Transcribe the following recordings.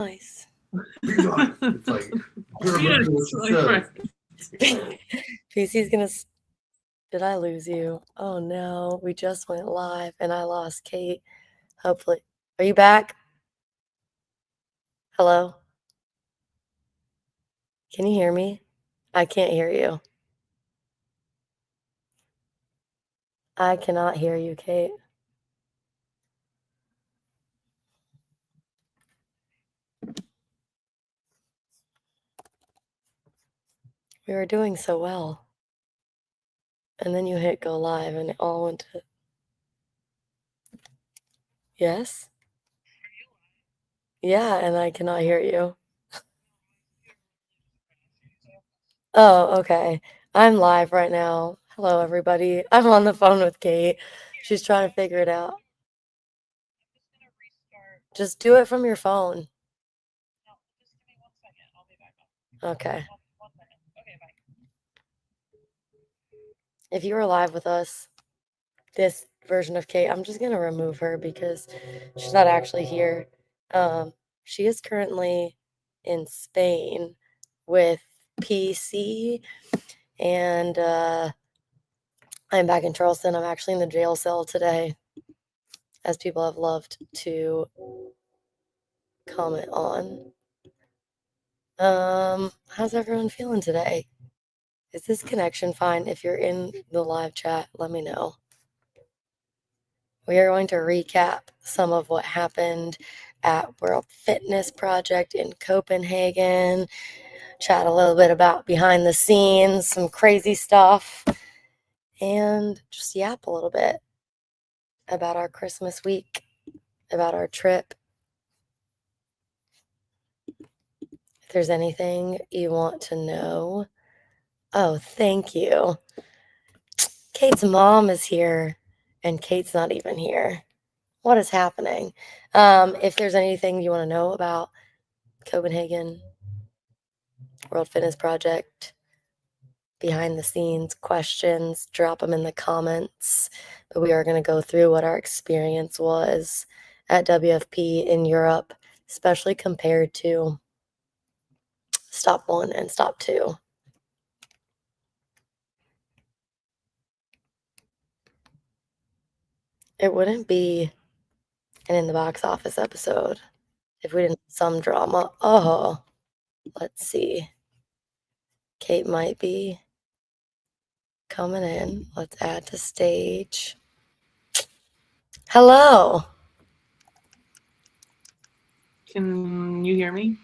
Nice. It's like, PC's gonna. Did I lose you? Oh no, we just went live and I lost Kate. Hopefully. Are you back? Hello? Can you hear me? I can't hear you. I cannot hear you, Kate. We were doing so well. And then you hit go live and it all went to. Yes? Yeah, and I cannot hear you. Oh, okay. I'm live right now. Hello, everybody. I'm on the phone with Kate. She's trying to figure it out. Just do it from your phone. Okay. If you were live with us, this version of Kate, I'm just going to remove her because she's not actually here. She is currently in Spain with PC, and I'm back in Charleston. I'm actually in the jail cell today, as people have loved to comment on. How's everyone feeling today? Is this connection fine? If you're in the live chat, let me know. We are going to recap some of what happened at World Fitness Project in Copenhagen, chat a little bit about behind the scenes, some crazy stuff, and just yap a little bit about our Christmas week, about our trip. If there's anything you want to know. Oh, thank you. Kate's mom is here, and Kate's not even here. What is happening? If there's anything you want to know about Copenhagen, World Fitness Project, behind the scenes questions, drop them in the comments. But we are going to go through what our experience was at WFP in Europe, especially compared to stop 1 and stop 2. It wouldn't be an in the box office episode if we didn't have some drama. Oh, let's see. Kate might be coming in. Let's add to stage. Hello. Can you hear me?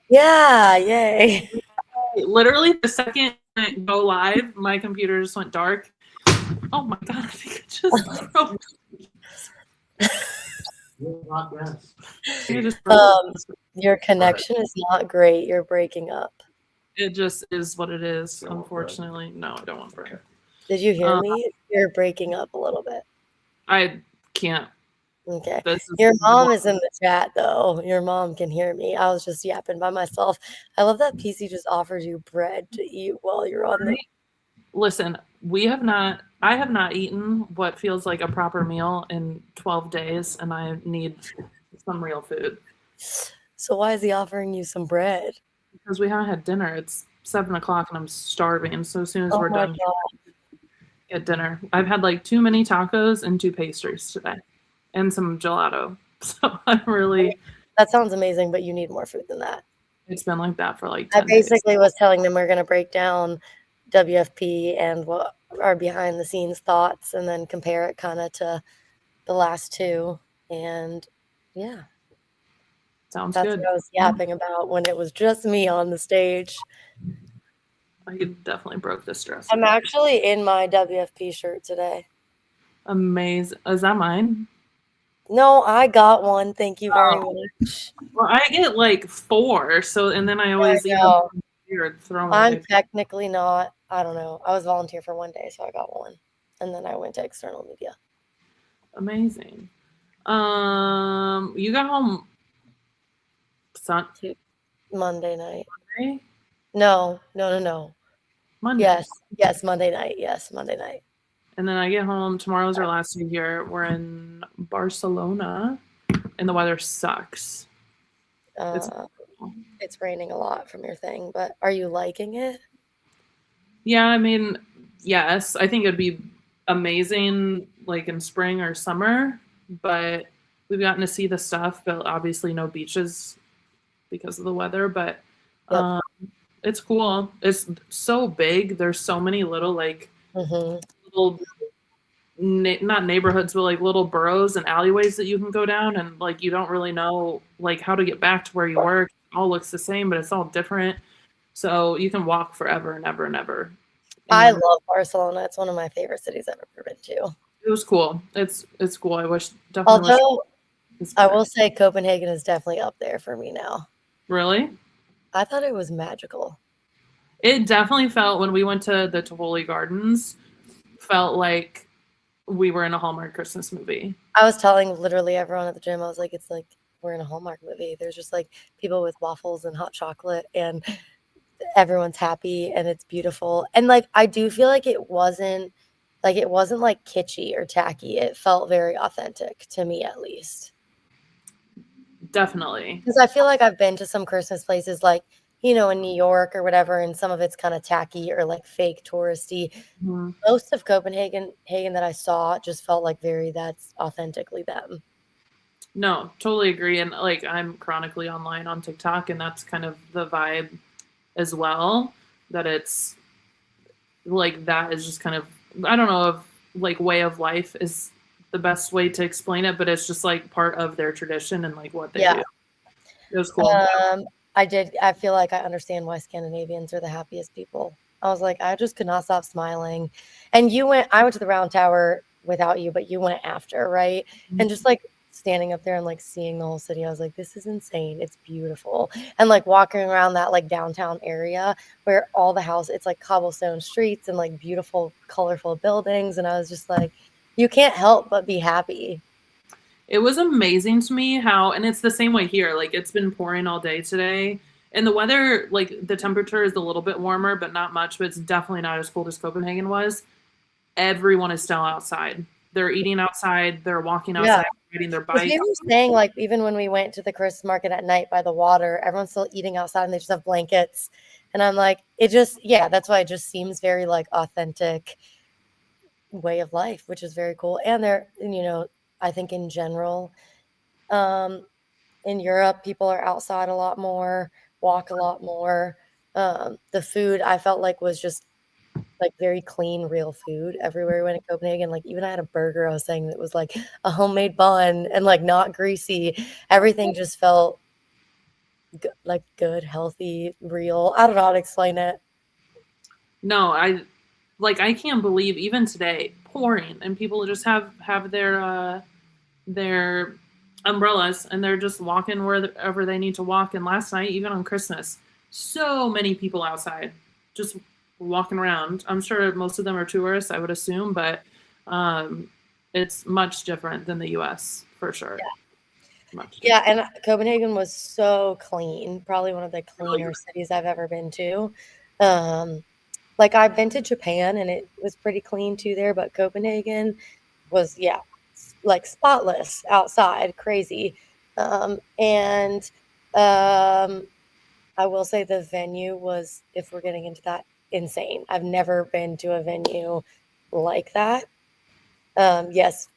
Yeah, yay. Literally the second I go live, my computer just went dark. Oh my god, I think it just broke. Your connection is not great. You're breaking up. It just is what it is, unfortunately. No, I don't want bread. Did you hear me? You're breaking up a little bit. I can't. Okay. Your mom is in the chat, though. Your mom can hear me. I was just yapping by myself. I love that PC just offers you bread to eat while you're on the. Listen, I have not eaten what feels like a proper meal in 12 days, and I need some real food. So why is he offering you some bread? Because we haven't had dinner. It's 7 o'clock and I'm starving. So as soon as we're done, get dinner. I've had like 2 mini tacos and 2 pastries today, and some gelato. So I'm really. That sounds amazing, but you need more food than that. It's been like that for like 10 I basically was telling them we're going to break down WFP and what our behind the scenes thoughts, and then compare it kind of to the last 2. And yeah. Sounds That's good. what I was yapping about when it was just me on the stage. I definitely broke the stress. I'm actually in my WFP shirt today. Amazing. Is that mine? No, I got one. Thank you very much. Well, I get like 4, so and then I always throw I'm technically not. I don't know. I was volunteer for 1 day, so I got one, and then I went to external media. Amazing. You got home Monday night. Monday? No. Monday. Yes, Monday night. Yes, Monday night. And then I get home. Tomorrow's our last day here. We're in Barcelona, and the weather sucks. It's raining a lot from your thing, but are you liking it? Yeah, I mean, yes, I think it'd be amazing like in spring or summer, but we've gotten to see the stuff, but obviously no beaches because of the weather, but Yep. um it's cool. It's so big. There's so many little like Mm-hmm. little not neighborhoods but like little boroughs and alleyways that you can go down, and like you don't really know like how to get back to where you work. It all looks the same, but it's all different. So you can walk forever and ever and ever. I And love Barcelona. It's one of my favorite cities I've ever been to. it was cool. It's cool. I wish definitely wish Although it's I better. will say Copenhagen is definitely up there for me now. Really? I thought it was magical. It definitely felt when we went to the Tivoli Gardens, felt like we were in a Hallmark Christmas movie. I was telling literally everyone at the gym, I was like, it's like we're in a Hallmark movie. There's just like people with waffles and hot chocolate, and everyone's happy, and it's beautiful. And like I do feel like it wasn't like kitschy or tacky. It felt very authentic to me, at least. Definitely. Because I feel like I've been to some Christmas places like, in New York or whatever, and some of it's kind of tacky or like fake touristy. Mhm. Most of Copenhagen that I saw just felt like that's authentically them. No, totally agree. And like I'm chronically online on TikTok, and that's kind of the vibe as well. That it's like that is just kind of, I don't know if like way of life is the best way to explain it, but it's just like part of their tradition and like what they Yeah. do. It was cool. I feel like I understand why Scandinavians are the happiest people. I was like, I just could not stop smiling. And I went to the Round Tower without you, but you went after, right? And just like standing up there and like seeing the whole city, I was like, this is insane. It's beautiful. And like walking around that like downtown area where all the houses, it's like cobblestone streets and like beautiful, colorful buildings. And I was just like, you can't help but be happy. It was amazing to me how, and it's the same way here. Like it's been pouring all day today, and the weather, like the temperature is a little bit warmer, but not much. But it's definitely not as cold as Copenhagen was. Everyone is still outside. They're eating outside. They're walking Yeah. outside, riding their Because bike. they were saying, like, even when we went to the Christmas market at night by the water, everyone's still eating outside and they just have blankets. And I'm like, that's why it just seems very like authentic way of life, which is very cool. And I think in general, um, in Europe, people are outside a lot more, walk a lot more. The food I felt like was just like very clean, real food everywhere we went in Copenhagen. Like even I had a burger I was saying that was like a homemade bun and like not greasy. Everything just felt like good, healthy, real. I don't know how to explain it. No, I can't believe even today pouring, and people just have their umbrellas, and they're just walking wherever they need to walk. And last night, even on Christmas, so many people outside just walking around. I'm sure most of them are tourists, I would assume, but it's much different than the US for sure. Yeah, and Copenhagen was so clean, probably one of the Really cleaner cities I've ever been to. Like I've been to Japan and it was pretty clean too there, but Copenhagen was, yeah, like spotless outside, crazy. And I will say the venue was, if we're getting into that, insane. I've never been to a venue like that. Yes,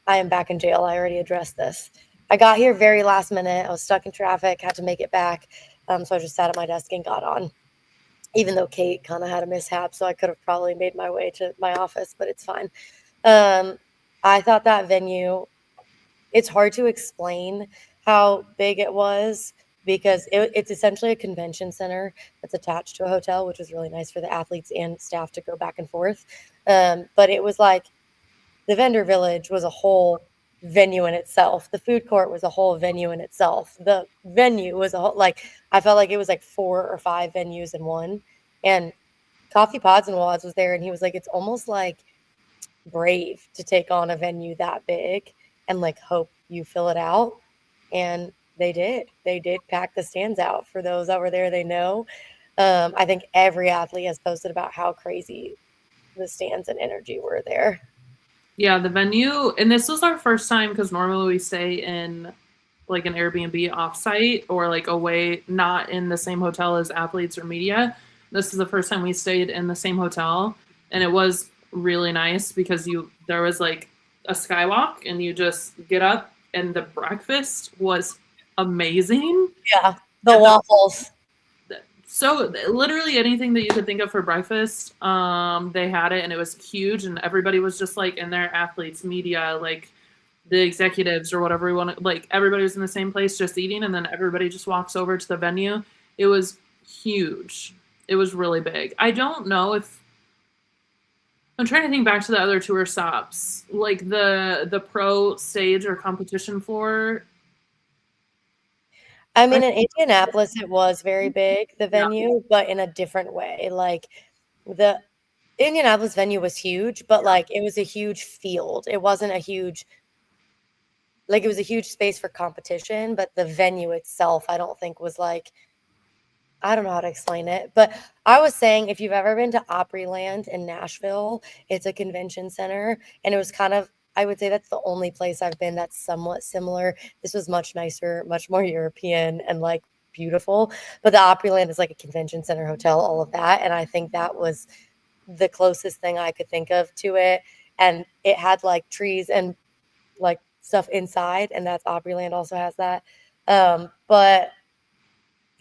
I am back in jail. I already addressed this. I got here very last minute. I was stuck in traffic, had to make it back. So I just sat at my desk and got on, even though Kate kind of had a mishap. So I could have probably made my way to my office, but it's fine. I thought that venue, it's hard to explain how big it was because it's essentially a convention center that's attached to a hotel, which was really nice for the athletes and staff to go back and forth. But it was like the vendor village was a whole venue in itself. The food court was a whole venue in itself. The venue was a whole, like, I felt like it was like 4 or 5 venues in one. And Coffee Pods and Wads was there, and he was like, it's almost like brave to take on a venue that big and like hope you fill it out. And they did pack the stands out. For those that were there, they know. I think every athlete has posted about how crazy the stands and energy were there. Yeah, the venue, and this was our first time because normally we stay in like an Airbnb offsite or like away, not in the same hotel as athletes or media. This is the first time we stayed in the same hotel, and it was really nice because there was like a skywalk and you just get up, and the breakfast was amazing. Yeah, the waffles. So literally anything that you could think of for breakfast, they had it, and it was huge, and everybody was just like in there, athletes, media, like the executives or whatever we want to, like everybody was in the same place just eating, and then everybody just walks over to the venue. It was huge. It was really big. I don't know if I'm trying to think back to the other tour stops, like the pro stage or competition floor. I mean, in Indianapolis, it was very big, the venue, but in a different way. Like the Indianapolis venue was huge, but like it was a huge field. It wasn't a huge, like it was a huge space for competition, but the venue itself, I don't think was like, I don't know how to explain it, but I was saying if you've ever been to Opryland in Nashville, it's a convention center, and it was kind of, I would say that's the only place I've been that's somewhat similar. This was much nicer, much more European and like beautiful, but the Opryland is like a convention center hotel, all of that, and I think that was the closest thing I could think of to it, and it had like trees and like stuff inside, and that's Opryland also has that, but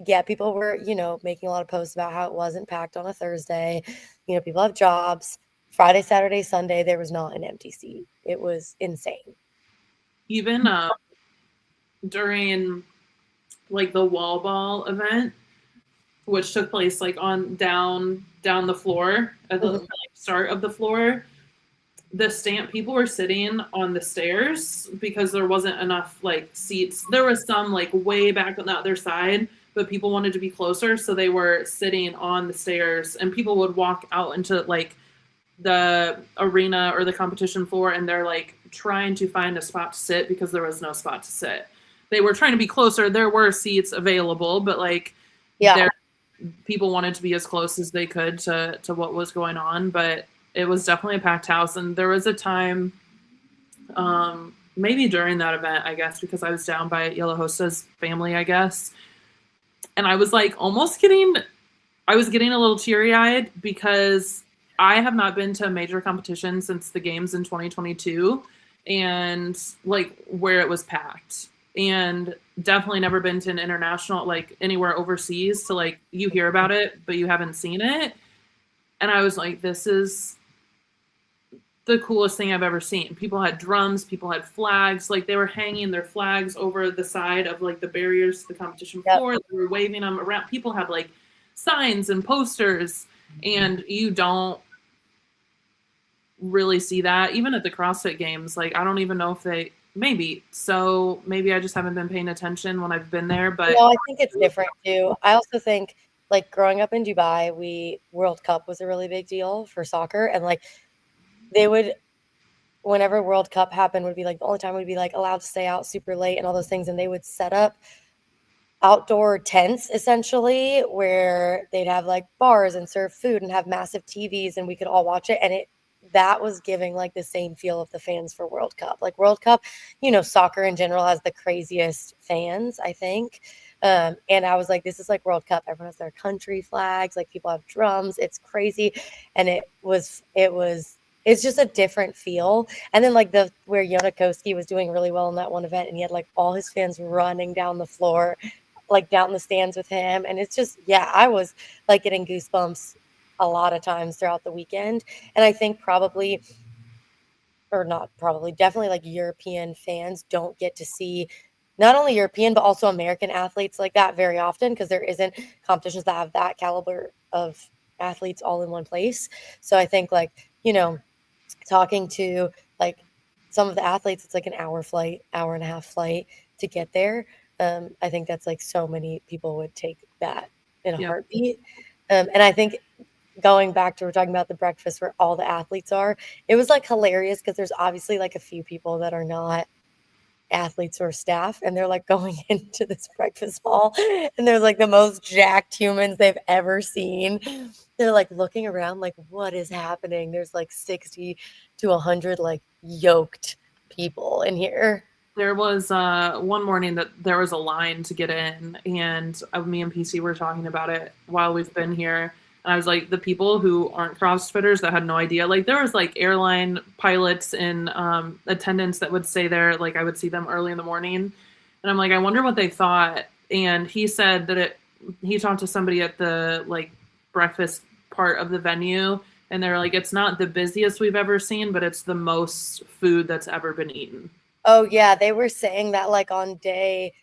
yeah, people were, making a lot of posts about how it wasn't packed on a Thursday. People have jobs. Friday, Saturday, Sunday, there was not an empty seat. It was insane. Even during like the wall ball event, which took place like on down the floor at the start of the floor, people were sitting on the stairs because there wasn't enough like seats. There was some like way back on the other side, but people wanted to be closer, so they were sitting on the stairs, and people would walk out into like the arena or the competition floor, and they're like trying to find a spot to sit because there was no spot to sit. They were trying to be closer. There were seats available, but like people wanted to be as close as they could to what was going on. But it was definitely a packed house, and there was a time maybe during that event, I guess, because I was down by Yellow Hosta's family, I guess, and I was like I was getting a little teary-eyed because I have not been to a major competition since the games in 2022, and like where it was packed, and definitely never been to an international, like anywhere overseas, to like you hear about it but you haven't seen it. And I was like, this is the coolest thing I've ever seen. People had drums, people had flags, like they were hanging their flags over the side of like the barriers to the competition floor. They were waving them around. People had like signs and posters, and you don't really see that even at the CrossFit games. Like I don't even know if maybe I just haven't been paying attention when I've been there. But no, I think it's different too. I also think like growing up in Dubai, World Cup was a really big deal for soccer, and like they would, whenever World Cup happened, would be like the only time we'd be like allowed to stay out super late and all those things, and they would set up outdoor tents essentially where they'd have like bars and serve food and have massive TVs, and we could all watch it, and that was giving like the same feel of the fans for World Cup. Like World Cup, soccer in general has the craziest fans, I think. And I was like, this is like World Cup. Everyone has their country flags. Like people have drums. It's crazy. And it's just a different feel. And then like where Yonakowski was doing really well in that one event, and he had like all his fans running down the floor, like down the stands with him. And it's just, I was like getting goosebumps a lot of times throughout the weekend. And I think definitely like European fans don't get to see not only European, but also American athletes like that very often, because there isn't competitions that have that caliber of athletes all in one place. So I think like, talking to like some of the athletes, it's like an hour and a half flight to get there. I think that's like so many people would take that in a heartbeat. And I think going back to, we're talking about the breakfast where all the athletes are, it was like hilarious because there's obviously like a few people that are not athletes or staff, and they're like going into this breakfast hall, and there's like the most jacked humans they've ever seen. They're like looking around like, what is happening? There's like 60 to 100 like yoked people in here. There was one morning that there was a line to get in, and me and PC were talking about it while we've been here. And I was like, the people who aren't CrossFitters that had no idea, like there was like airline pilots and attendants that would stay there. Like I would see them early in the morning, and I'm like, I wonder what they thought. And he said that he talked to somebody at the like breakfast part of the venue, and they're like, it's not the busiest we've ever seen, but it's the most food that's ever been eaten. Oh yeah, they were saying that like on day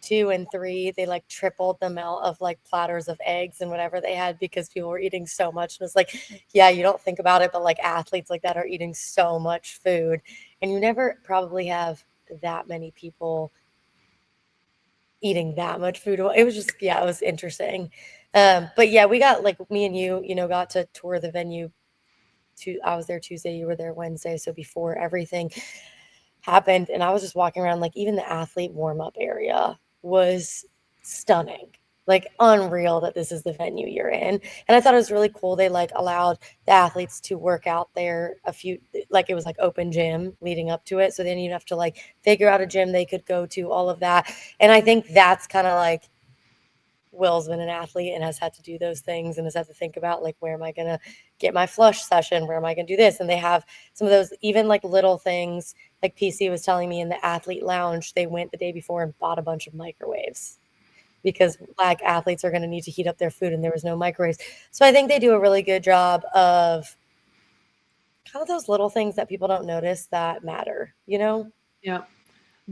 2 and 3, they like tripled the amount of like platters of eggs and whatever they had because people were eating so much. And it's like, yeah, you don't think about it, but like athletes like that are eating so much food, and you never probably have that many people eating that much food. It was just, yeah, it was interesting. But yeah, we got like me and you know, got to tour the venue. I was there Tuesday, you were there Wednesday, so before everything happened, and I was just walking around, like even the athlete warm-up area was stunning, like unreal that this is the venue you're in. And I thought it was really cool they like allowed the athletes to work out there a few, like it was like open gym leading up to it, so then you'd have to like figure out a gym they could go to, all of that. And I think that's kind of like Will's been an athlete and has had to do those things and has had to think about like, where am I going to get my flush session? Where am I going to do this? And they have some of those even like little things, like PC was telling me in the athlete lounge, they went the day before and bought a bunch of microwaves because like athletes are going to need to heat up their food and there was no microwaves. So I think they do a really good job of kind of those little things that people don't notice that matter, you know? Yeah.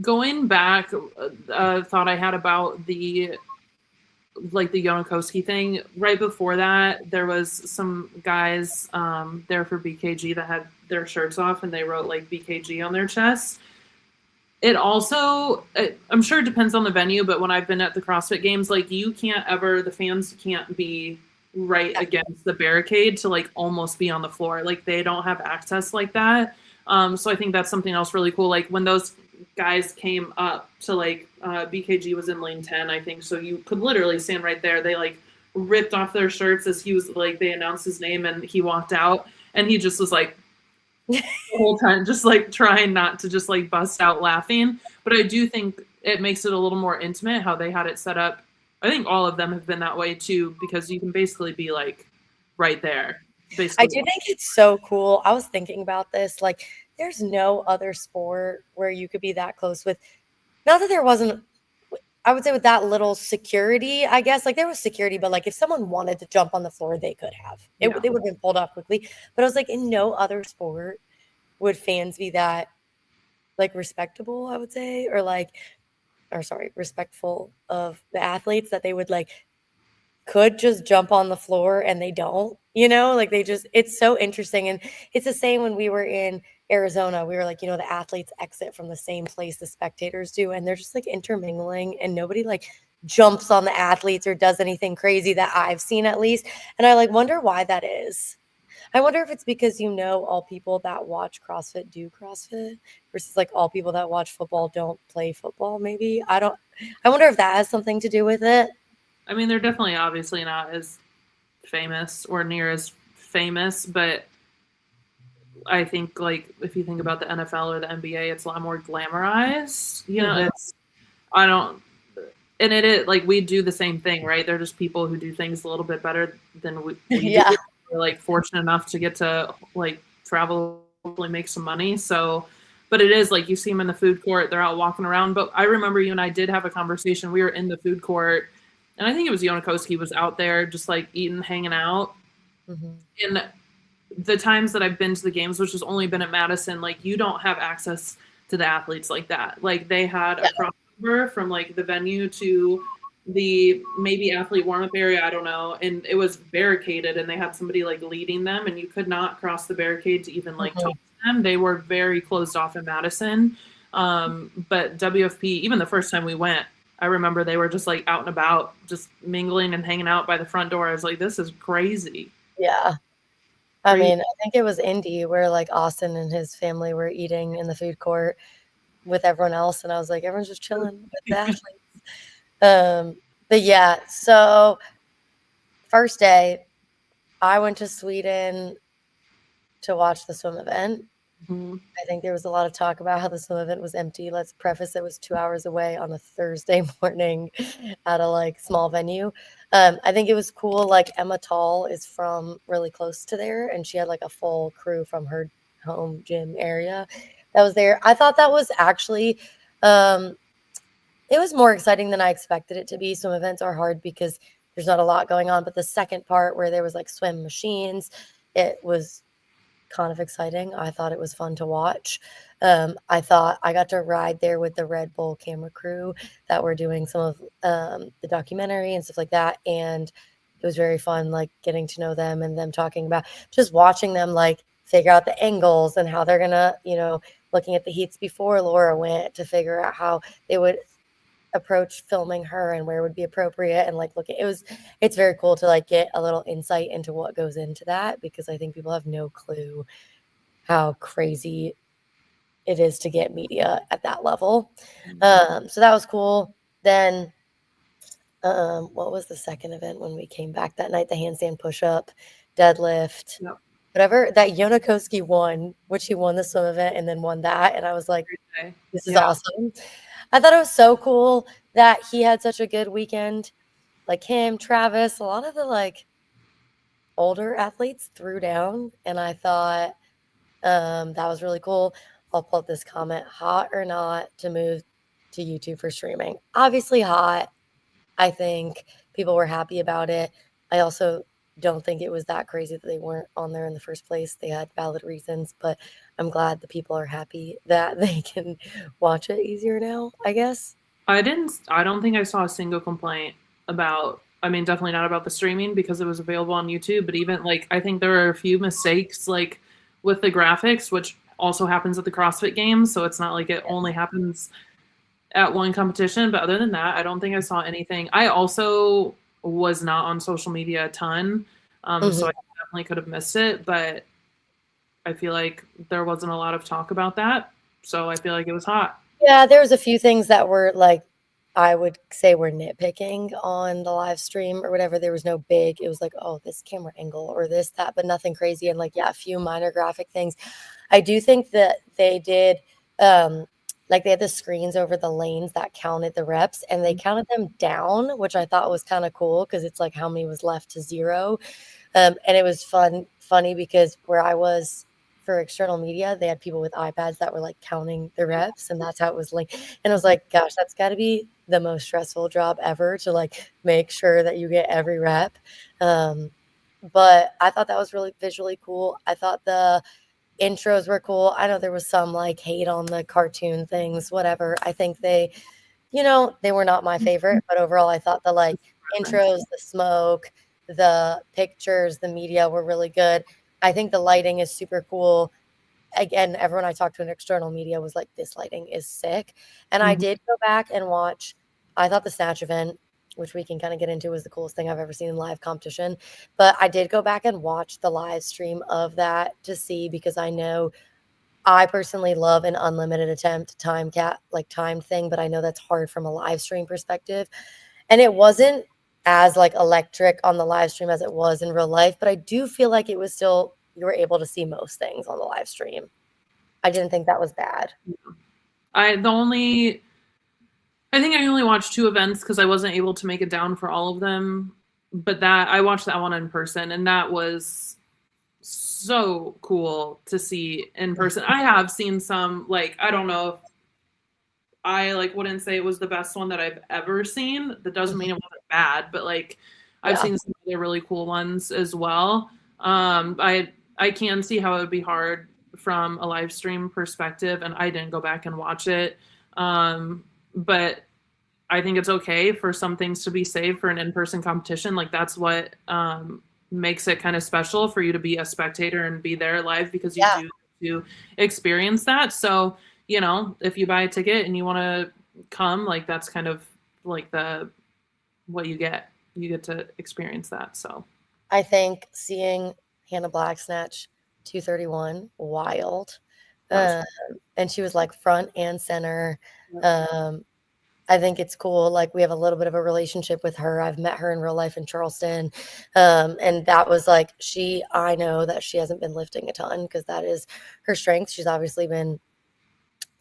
Going back, thought I had about the Yonakoski thing. Right before that, there was some guys there for BKG that had their shirts off and they wrote like BKG on their chests. It also, I'm sure it depends on the venue, but when I've been at the CrossFit Games, like the fans can't be right against the barricade to like almost be on the floor. Like they don't have access like that. So I think that's something else really cool. Like when those guys came up to like BKG was in lane 10, I think. So you could literally stand right there. They like ripped off their shirts as he was like, they announced his name and he walked out and he just was like, the whole time just like trying not to just like bust out laughing. But I do think it makes it a little more intimate how they had it set up. I think all of them have been that way too, because you can basically be like right there. Basically. I do think it's so cool. I was thinking about this, like there's no other sport where you could be that close with, not that there wasn't, I would say with that little security, I guess, like there was security, but like if someone wanted to jump on the floor, they could have. They would have been pulled off quickly. But I was like, in no other sport would fans be that like respectable, I would say, respectful of the athletes, that they would like could just jump on the floor and they don't, you know, like they just, it's so interesting. And it's the same when we were in Arizona. We were like, you know, the athletes exit from the same place the spectators do, and they're just like intermingling and nobody like jumps on the athletes or does anything crazy that I've seen, at least. And I like wonder why that is. I wonder if it's because, you know, all people that watch CrossFit do CrossFit versus like all people that watch football don't play football. Maybe I wonder if that has something to do with it. I mean, they're definitely obviously not as famous or near as famous, but I think like if you think about the NFL or the NBA, it's a lot more glamorized. You know, and it is like we do the same thing, right? They're just people who do things a little bit better than we Yeah. do. We're like fortunate enough to get to like travel, hopefully make some money. So, but it is like you see them in the food court, they're out walking around. But I remember you and I did have a conversation. We were in the food court, and I think it was Yonakoski was out there just like eating, hanging out. And the times that I've been to the games, which has only been at Madison, like you don't have access to the athletes like that. Like they had a crossover from like the venue to the maybe athlete warm-up area, I don't know, and it was barricaded and they had somebody like leading them and you could not cross the barricade to even like talk to them. They were very closed off in Madison. But WFP, even the first time we went, I remember they were just like out and about, just mingling and hanging out by the front door. I was like, this is crazy. Yeah. I mean, I think it was Indy where like Austin and his family were eating in the food court with everyone else. And I was like, everyone's just chilling with the athletes. But yeah, so first day, I went to Sweden to watch the swim event. Mhm. I think there was a lot of talk about how the swim event was empty. Let's preface it was 2 hours away on a Thursday morning at a, like, small venue. I think it was cool, like, Emma Tall is from really close to there, and she had, like, a full crew from her home gym area that was there. I thought that was actually, it was more exciting than I expected it to be. Swim events are hard because there's not a lot going on, but the second part where there was, like, swim machines, it was kind of exciting. I thought it was fun to watch. I thought I got to ride there with the Red Bull camera crew that were doing some of the documentary and stuff like that. And it was very fun, like getting to know them and them talking about just watching them like figure out the angles and how they're gonna, looking at the heats before Laura went to figure out how they would approach filming her and where would be appropriate and like looking it's very cool to like get a little insight into what goes into that because I think people have no clue how crazy it is to get media at that level. So that was cool. Then what was the second event when we came back that night? The handstand push-up, deadlift, Yep. whatever. That Yonakoski won, which he won the swim event and then won that. And I was like, Okay. this is Yeah. awesome. I thought it was so cool that he had such a good weekend. Like him, Travis, a lot of the like older athletes threw down, and I thought that was really cool. I'll pull up this comment. Hot or not to move to YouTube for streaming? Obviously hot. I think people were happy about it. I also don't think it was that crazy that they weren't on there in the first place. They had valid reasons, but I'm glad the people are happy that they can watch it easier now, I guess. I don't think I saw a single complaint about, I mean, definitely not about the streaming because it was available on YouTube, but even like, I think there are a few mistakes like with the graphics, which also happens at the CrossFit Games. So it's not like it only happens at one competition. But other than that, I don't think I saw anything. I also was not on social media a ton. So I definitely could have missed it, but I feel like there wasn't a lot of talk about that. So I feel like it was hot. Yeah, there was a few things that were like I would say we're nitpicking on the live stream or whatever. There was no big, it was like, oh, this camera angle or this, that, but nothing crazy. And like, yeah, a few minor graphic things. I do think that they did, like they had the screens over the lanes that counted the reps and they counted them down, which I thought was kind of cool because it's like how many was left to zero. And it was funny because where I was for external media, they had people with iPads that were like counting the reps, and that's how it was linked. And I was like, gosh, that's got to be the most stressful job ever to like make sure that you get every rep. But I thought that was really visually cool. I thought the intros were cool. I know there was some like hate on the cartoon things, whatever. I think they were not my favorite, but overall, I thought the like intros, the smoke, the pictures, the media were really good. I think the lighting is super cool. Again, everyone I talked to in external media was like, this lighting is sick. And I did go back and watch, I thought the Snatch event, which we can kind of get into, was the coolest thing I've ever seen in live competition. But I did go back and watch the live stream of that to see because I know I personally love an unlimited attempt time timed thing, but I know that's hard from a live stream perspective. And it wasn't as like electric on the live stream as it was in real life, but I do feel like it was still you were able to see most things on the live stream. I didn't think that was bad. I think I only watched 2 events because I wasn't able to make it down for all of them. But that I watched that one in person, and that was so cool to see in person. I have seen some, like, I don't know if I like wouldn't say it was the best one that I've ever seen. That doesn't mean it wasn't bad, but like I've seen some other really cool ones as well. I can see how it would be hard from a live stream perspective, and I didn't go back and watch it. But I think it's okay for some things to be saved for an in-person competition. Like that's what makes it kind of special for you to be a spectator and be there live because you do experience that. So, if you buy a ticket and you want to come, like that's kind of like what you get. You get to experience that. So I think seeing Hannah Black snatch 231, wild. And she was like front and center. I think it's cool. Like we have a little bit of a relationship with her. I've met her in real life in Charleston. And that was like I know that she hasn't been lifting a ton because that is her strength. She's obviously been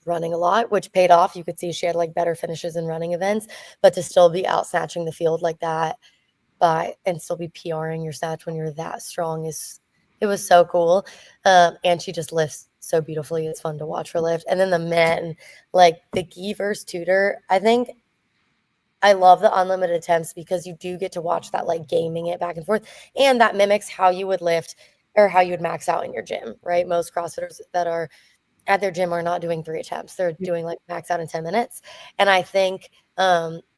running a lot, which paid off. You could see she had like better finishes in running events, but to still be out snatching the field like that and still be PRing your snatch when you're that strong it was so cool. And she just lifts so beautifully. It's fun to watch her lift. And then the men, like the Guy versus Tudor, I think I love the unlimited attempts because you do get to watch that like gaming it back and forth. And that mimics how you would lift or how you would max out in your gym, right? Most CrossFitters that are at their gym are not doing 3 attempts. They're doing like max out in 10 minutes. And I think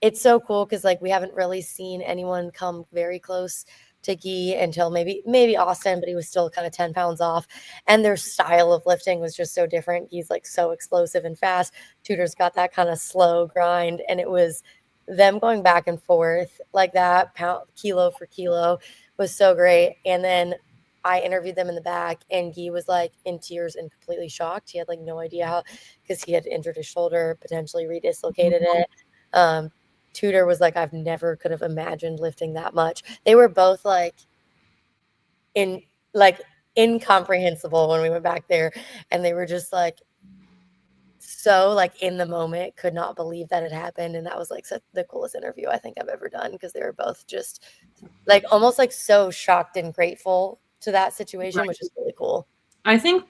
it's so cool because like we haven't really seen anyone come very close to Guy until maybe Austin, but he was still kind of 10 pounds off. And their style of lifting was just so different. He's like so explosive and fast. Tudor's got that kind of slow grind. And it was them going back and forth like that, kilo for kilo was so great. And then I interviewed them in the back, and Guy was like in tears and completely shocked. He had like no idea how, because he had injured his shoulder, potentially redislocated it. Tudor was like, I've never could have imagined lifting that much. They were both like incomprehensible when we went back there, and they were just like so like in the moment, could not believe that it happened. And that was like the coolest interview I think I've ever done because they were both just like almost like so shocked and grateful to that situation, right, which is really cool. I think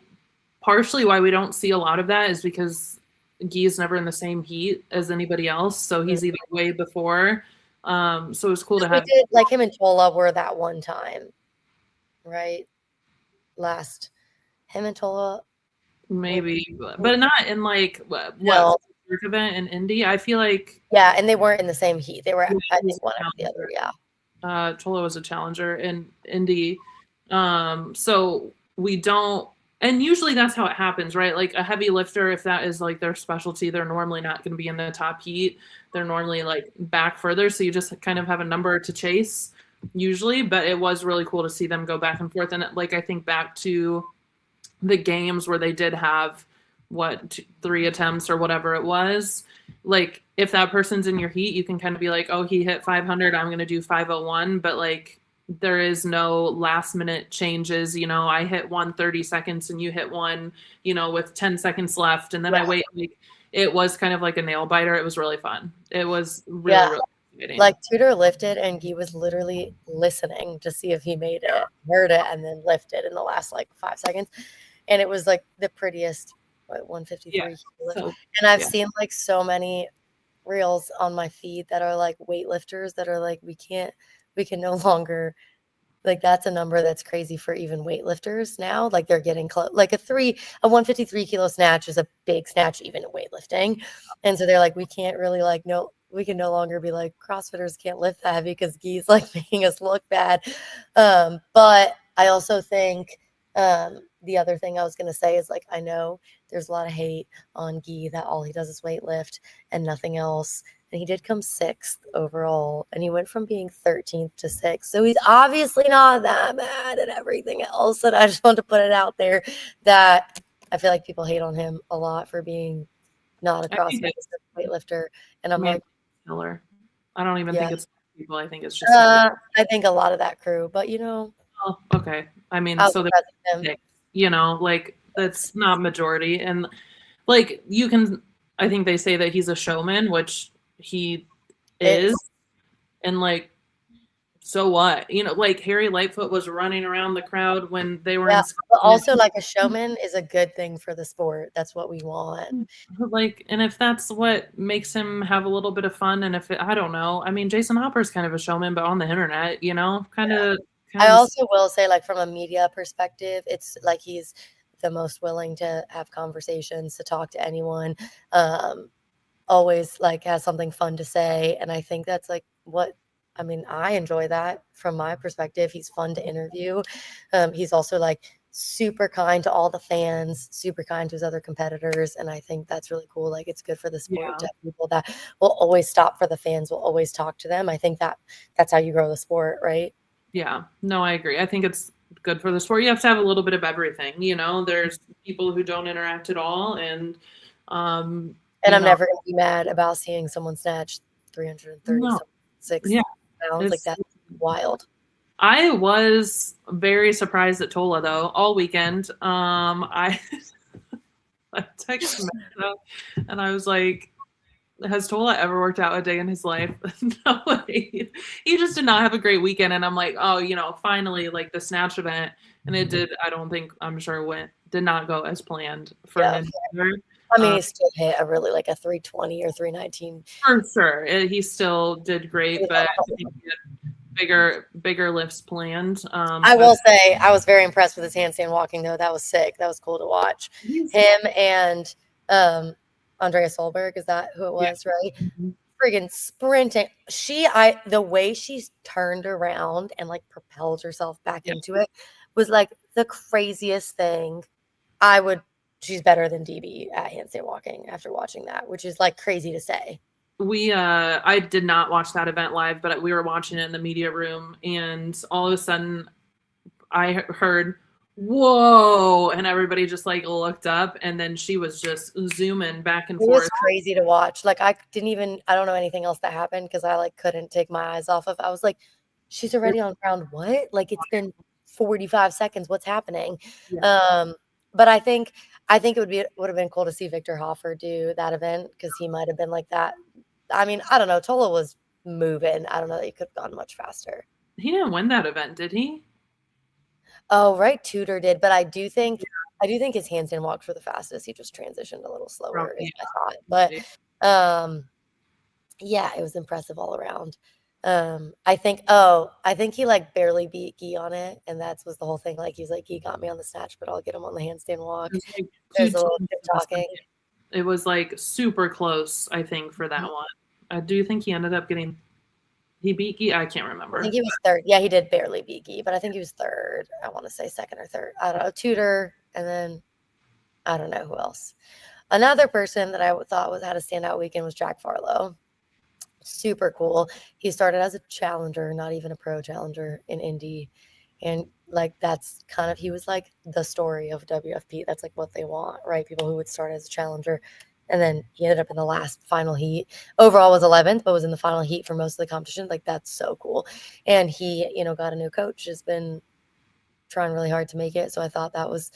partially why we don't see a lot of that is because Guy is never in the same heat as anybody else, so he's either way before. So it's cool to have. Like him and Tola were that one time, right? Him and Tola, maybe, but not in like what event in Indy. I feel like and they weren't in the same heat. They were I think one after the other. Yeah. Tola was a challenger in Indy, so we don't. And usually that's how it happens, right? Like a heavy lifter, if that is like their specialty, they're normally not going to be in the top heat. They're normally like back further. So you just kind of have a number to chase usually, but it was really cool to see them go back and forth. And like, I think back to the games where they did have 3 attempts or whatever it was. Like if that person's in your heat, you can kind of be like, oh, he hit 500. I'm going to do 501. But like, there is no last minute changes. You know, I hit 1 30 seconds and you hit one, you know, with 10 seconds left. And then I wait. Like, it was kind of like a nail biter. It was really fun. It was really exciting. Like Tudor lifted and Guy was literally listening to see if he made it, heard it, and then lifted in the last like 5 seconds. And it was like the prettiest 153. And I've seen like so many reels on my feed that are like weightlifters that are like, we can no longer, like that's a number that's crazy for even weightlifters now. Like they're getting close. Like a 153 kilo snatch is a big snatch even in weightlifting. And so they're like, we can't really like, we can no longer be like CrossFitters can't lift that heavy because Guy's like making us look bad. But I also think the other thing I was going to say is like, I know there's a lot of hate on Guy that all he does is weightlift and nothing else. And he did come 6th overall, and he went from being 13th to 6th. So he's obviously not that bad at everything else. And I just want to put it out there that I feel like people hate on him a lot for being not a CrossFit weightlifter. And I'm like, killer. I don't even think it's people. I think it's just I think a lot of that crew, but you know. Oh, okay. I mean, so they're, you know, like that's not majority. And like you can, I think they say that he's a showman, which he is. And like, so what? You know, like Harry Lightfoot was running around the crowd when they were in but also like a showman is a good thing for the sport. That's what we want. Like, and if that's what makes him have a little bit of fun, and if I don't know, I mean, Jason Hopper's kind of a showman, but on the internet, you know, kind of. I also will say, like, from a media perspective, it's like he's the most willing to have conversations, to talk to anyone, always like has something fun to say. And I think that's like I enjoy that from my perspective. He's fun to interview. He's also like super kind to all the fans, super kind to his other competitors. And I think that's really cool. Like it's good for the sport to have people that will always stop for the fans, will always talk to them. I think that's how you grow the sport, right? Yeah, no, I agree. I think it's good for the sport. You have to have a little bit of everything, you know, there's people who don't interact at all. And And I'm never going to be mad about seeing someone snatch 336 Yeah. pounds. Like, that's wild. I was very surprised at Tola though all weekend. I texted Matt and I was like, has Tola ever worked out a day in his life? No way. He just did not have a great weekend. And I'm like, oh, finally, like the snatch event. And it did, I'm sure did not go as planned for him. I mean, he still hit a really like a 320 or 319. For sure. He still did great, but I think he had bigger lifts planned. I will say I was very impressed with his handstand walking though. That was sick. That was cool to watch. Him and Andrea Solberg, is that who it was, right? Mm-hmm. Friggin' sprinting. The way she turned around and like propelled herself back into it was like the craziest thing. She's better than DB at handstand walking after watching that, which is like crazy to say. I did not watch that event live, but we were watching it in the media room, and all of a sudden I heard, whoa, and everybody just like looked up, and then she was just zooming back and forth. It was crazy to watch. Like, I don't know anything else that happened because I like couldn't take my eyes off of. I was like, she's already on ground. What? Like, it's been 45 seconds. What's happening? Yeah. But I think it would have been cool to see Victor Hoffer do that event because he might have been like that. I mean, I don't know. Tola was moving. I don't know that he could have gone much faster. He didn't win that event, did he? Oh, right. Tudor did. But I do think his handstand walked for the fastest. He just transitioned a little slower, is my thought. But yeah, it was impressive all around. I think he like barely beat Guy on it, and that was the whole thing. Like, he's like, he got me on the snatch, but I'll get him on the handstand walk. There's a little talking. It was like super close, I think, for that one. I do think he ended up getting. He beat Guy. I can't remember. I think he was third. Yeah, he did barely beat Guy, but I think he was third. I want to say second or third. I don't know. Tudor, and then I don't know who else. Another person that I thought had a standout weekend was Jack Farlow. Super cool. He started as a challenger, not even a pro challenger in Indy. And like, that's kind of, he was like the story of WFP. That's like what they want, right? People who would start as a challenger. And then he ended up in the last final heat. Overall was 11th, but was in the final heat for most of the competition. Like, that's so cool. And he, got a new coach, has been trying really hard to make it. So I thought that was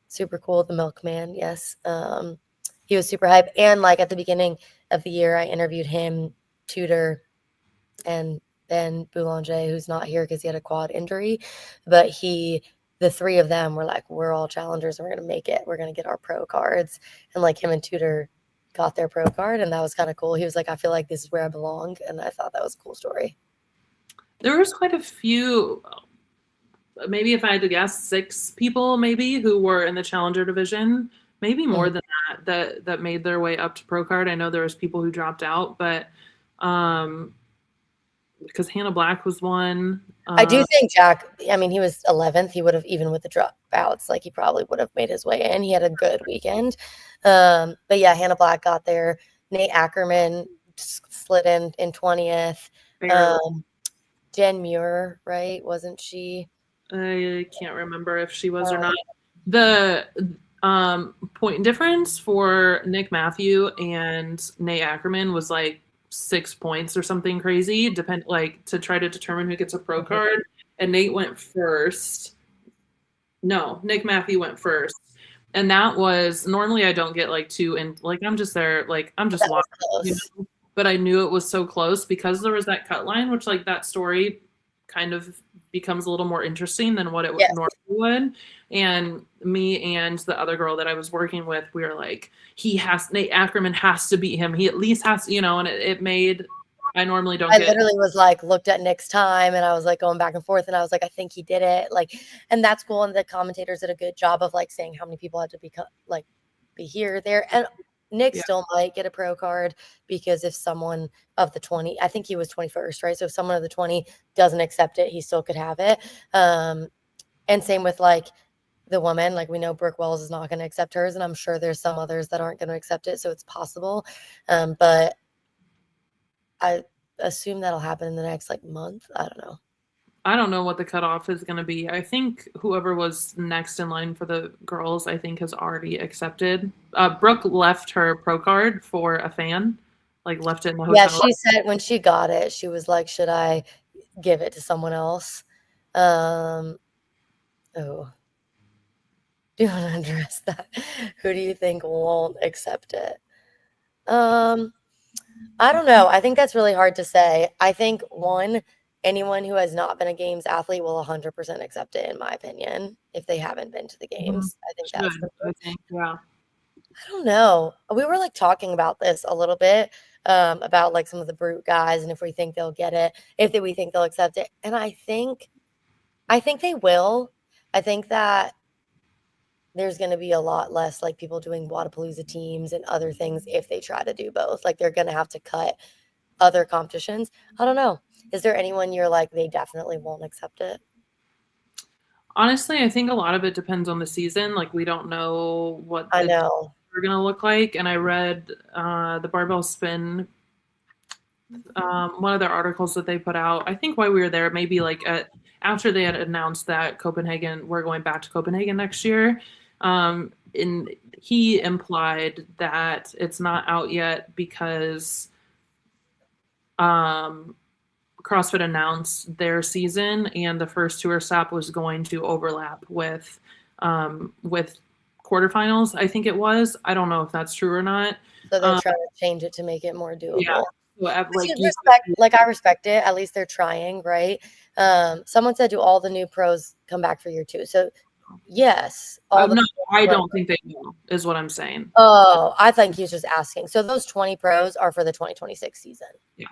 super cool. The Milkman, yes. He was super hype. And like at the beginning of the year, I interviewed him, Tudor, and Ben Boulanger, who's not here because he had a quad injury. But the three of them were like, we're all challengers and we're going to make it. We're going to get our pro cards. And like, him and Tudor got their pro card, and that was kind of cool. He was like, I feel like this is where I belong. And I thought that was a cool story. There was quite a few, maybe if I had to guess, 6 people maybe who were in the challenger division, maybe more than that made their way up to pro card. I know there was people who dropped out, but because Hannah Black was one. I do think Jack, I mean, he was 11th. He would have, even with the dropouts, like, he probably would have made his way in. He had a good weekend. But yeah, Hannah Black got there. Nate Ackerman slid in 20th. Jen Muir, right? Wasn't she? I can't remember if she was or not. The point difference for Nick Matthew and Nate Ackerman was like 6 points or something crazy, to try to determine who gets a pro card. And Nate went first. No, Nick Matthew went first. And that was, normally I don't get like 2, and like, I'm just there, like, I'm just watching, but I knew it was so close because there was that cut line, which, like, that story kind of becomes a little more interesting than what it normally would. And me and the other girl that I was working with, we were like, Nate Ackerman has to beat him. He at least has to, and it made, I normally don't I literally was like, looked at Nick's time, and I was like going back and forth, and I was like, I think he did it. Like, and that's cool. And the commentators did a good job of like saying how many people had to be here, there. And Nick still might get a pro card, because if someone of the 20, I think he was 21st, right? So if someone of the 20 doesn't accept it, he still could have it. And same with like the woman, like, we know Brooke Wells is not going to accept hers, and I'm sure there's some others that aren't going to accept it. So it's possible. But I assume that'll happen in the next like month. I don't know. I don't know what the cutoff is going to be. I think whoever was next in line for the girls, I think, has already accepted. Brooke left her pro card for a fan, like left it in the Yeah, hotel. she said when she got it, she was like, "Should I give it to someone else?" Oh, do you want to address that? Who do you think won't accept it? I don't know. I think that's really hard to say. I think one, anyone who has not been a games athlete will 100% accept it, in my opinion, if they haven't been to the games. I think that's Should, the I think, yeah. I don't know. We were like talking about this a little bit, about like some of the brute guys and if we think they'll get it, we think they'll accept it. And I think they will. I think that there's going to be a lot less like people doing Wadapalooza teams and other things if they try to do both. Like they're going to have to cut other competitions. I don't know. Is there anyone you're like they definitely won't accept it? Honestly, I think a lot of it depends on the season. Like we don't know what I the know. are going to look like. And I read the barbell spin, one of their articles that they put out. I think while we were there, maybe like after they had announced that Copenhagen, we're going back to Copenhagen next year. And he implied that it's not out yet because CrossFit announced their season, and the first tour stop was going to overlap with quarterfinals. I think it was. I don't know if that's true or not. So they're trying to change it to make it more doable. Yeah. I respect it. At least they're trying, right? Someone said, "Do all the new pros come back for year 2?" So, yes, I don't think they will, is what I'm saying. Oh, I think he's just asking. So those 20 pros are for the 2026 season. Yeah.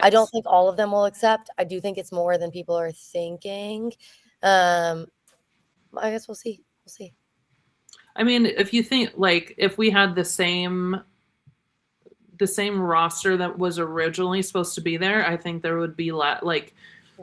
I don't think all of them will accept. I do think it's more than people are thinking. I guess we'll see. We'll see. I mean, if you think like if we had the same roster that was originally supposed to be there, I think there would be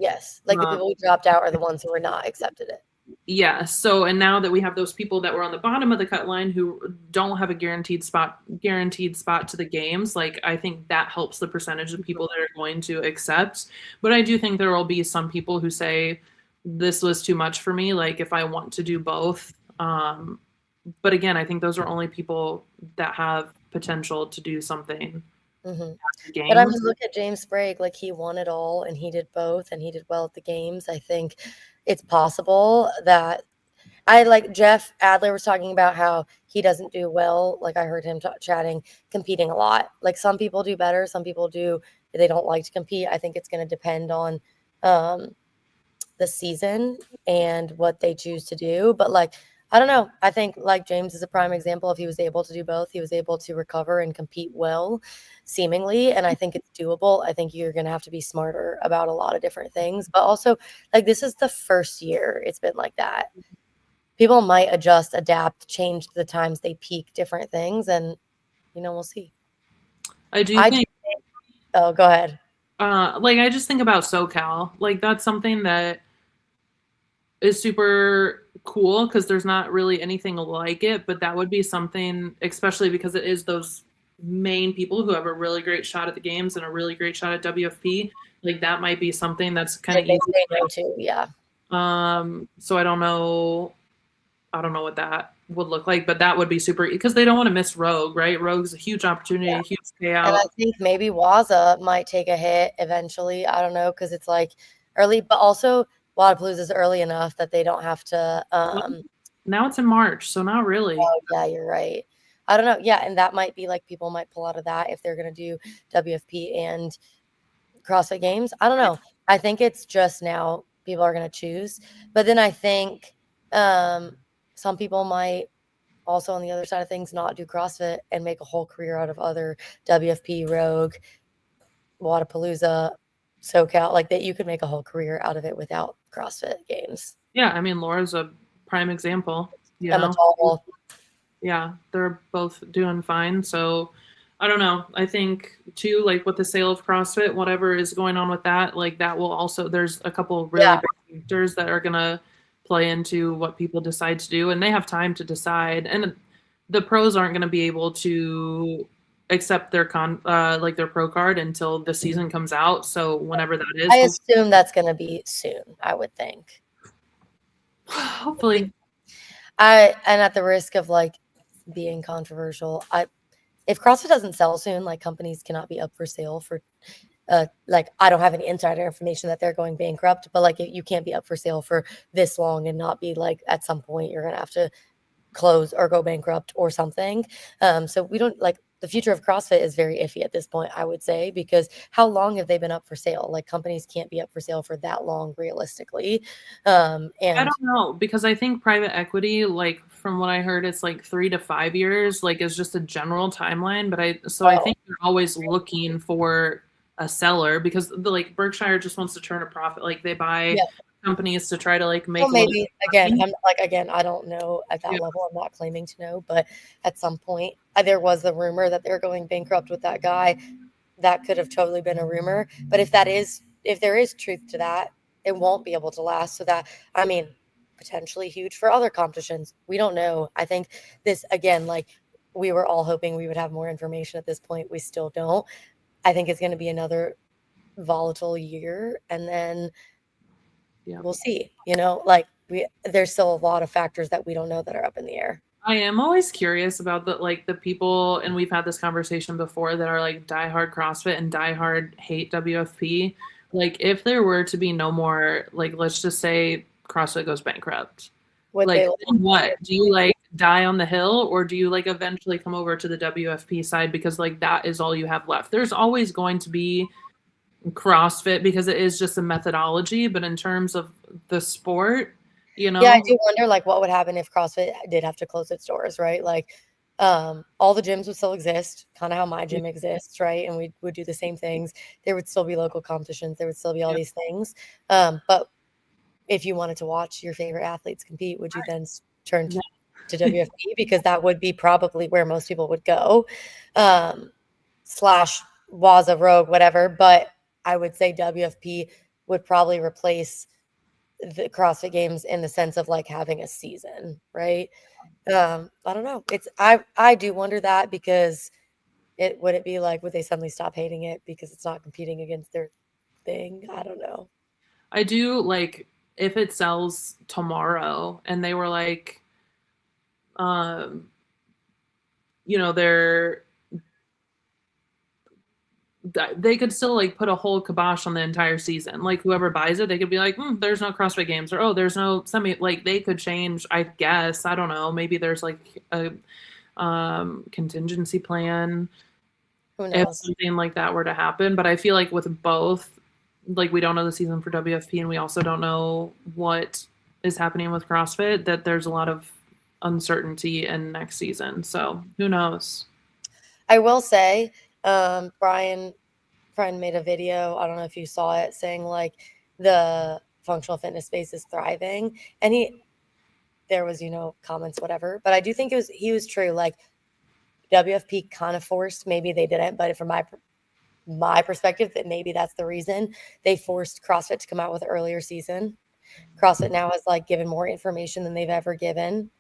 yes, like the people who dropped out are the ones who were not accepted it. Yeah. So, and now that we have those people that were on the bottom of the cut line who don't have a guaranteed spot to the games, like I think that helps the percentage of people that are going to accept. But I do think there will be some people who say this was too much for me. Like if I want to do both. But again, I think those are only people that have potential to do something. Mm-hmm. But I mean, look at James Sprague. Like he won it all, and he did both, and he did well at the games. I think it's possible that Jeff Adler was talking about how he doesn't do well. Like I heard him chatting, competing a lot. Like some people do better, some people do. They don't like to compete. I think it's going to depend on the season and what they choose to do. But like I don't know. I think like James is a prime example. If he was able to do both, he was able to recover and compete well, seemingly. And I think it's doable. I think you're going to have to be smarter about a lot of different things. But also, like, this is the first year it's been like that. People might adjust, adapt, change the times they peak different things. And, we'll see. I think. Oh, go ahead. I just think about SoCal. Like, that's something that is super cool because there's not really anything like it, but that would be something, especially because it is those main people who have a really great shot at the games and a really great shot at WFP. Like that might be something that's kind of easy too. Yeah. So I don't know what that would look like, but that would be super because they don't want to miss Rogue, right? Rogue's a huge opportunity, a huge payout. And I think maybe Waza might take a hit eventually. I don't know because it's like early, but also Wadapalooza is early enough that they don't have to. Now it's in March, so not really. Oh, yeah, you're right. I don't know. Yeah, and that might be like people might pull out of that if they're going to do WFP and CrossFit Games. I don't know. I think it's just now people are going to choose. But then I think some people might also on the other side of things not do CrossFit and make a whole career out of other WFP, Rogue, Wadapalooza, SoCal. Like that you could make a whole career out of it without CrossFit Games. Yeah, I mean, Laura's a prime example. Emma Tall. Yeah, they're both doing fine. So I don't know. I think too, like with the sale of CrossFit, whatever is going on with that, like that will also, there's a couple of really big factors that are going to play into what people decide to do, and they have time to decide. And the pros aren't going to be able to accept their their pro card until the season comes out. So whenever that is, I assume that's going to be soon, I would think. hopefully. And at the risk of like being controversial, if CrossFit doesn't sell soon, like companies cannot be up for sale for like I don't have any insider information that they're going bankrupt, but like you can't be up for sale for this long and not be like at some point you're gonna have to close or go bankrupt or something. So we don't like the future of CrossFit is very iffy at this point, I would say, because how long have they been up for sale? Like companies can't be up for sale for that long realistically. And I don't know, because I think private equity, like from what I heard, it's like 3 to 5 years, like is just a general timeline. But I think they're always looking for a seller because like Berkshire just wants to turn a profit. Like they buy companies to try to like make. Well, maybe again, I don't know at that level. I'm not claiming to know, but at some point there was the rumor that they're going bankrupt with that guy. That could have totally been a rumor. But if there is truth to that, it won't be able to last. So that, I mean, potentially huge for other competitions. We don't know. I think this, again, like we were all hoping we would have more information at this point. We still don't. I think it's going to be another volatile year. And then we'll see, like there's still a lot of factors that we don't know that are up in the air. I am always curious about the people, and we've had this conversation before, that are like diehard CrossFit and diehard hate WFP. Like if there were to be no more, like let's just say CrossFit goes bankrupt, like what do you like die on the hill, or do you like eventually come over to the WFP side because like that is all you have left? There's always going to be CrossFit because it is just a methodology, but in terms of the sport, Yeah, I do wonder like what would happen if CrossFit did have to close its doors, right? Like all the gyms would still exist, kind of how my gym exists, right? And we would do the same things. There would still be local competitions, there would still be all these things. But if you wanted to watch your favorite athletes compete, would you then turn to WFP? Because that would be probably where most people would go. Slash Waza Rogue, whatever. But I would say WFP would probably replace the CrossFit Games in the sense of like having a season, right? I don't know. I do wonder that because would it be like, would they suddenly stop hating it because it's not competing against their thing? I don't know. I do like if it sells tomorrow and they were like, they could still like put a whole kibosh on the entire season. Like whoever buys it, they could be like, there's no CrossFit Games, or oh, there's no semi. Like they could change. I guess I don't know. Maybe there's like a contingency plan if something like that were to happen. But I feel like with both, like we don't know the season for WFP, and we also don't know what is happening with CrossFit. That there's a lot of uncertainty in next season. So who knows? I will say. Brian friend made a video, I don't know if you saw it, saying like the functional fitness space is thriving, and there was comments whatever, but I do think he was true. Like WFP kind of forced, maybe they didn't, but from my perspective, that maybe that's the reason they forced CrossFit to come out with an earlier season. CrossFit now has like given more information than they've ever given.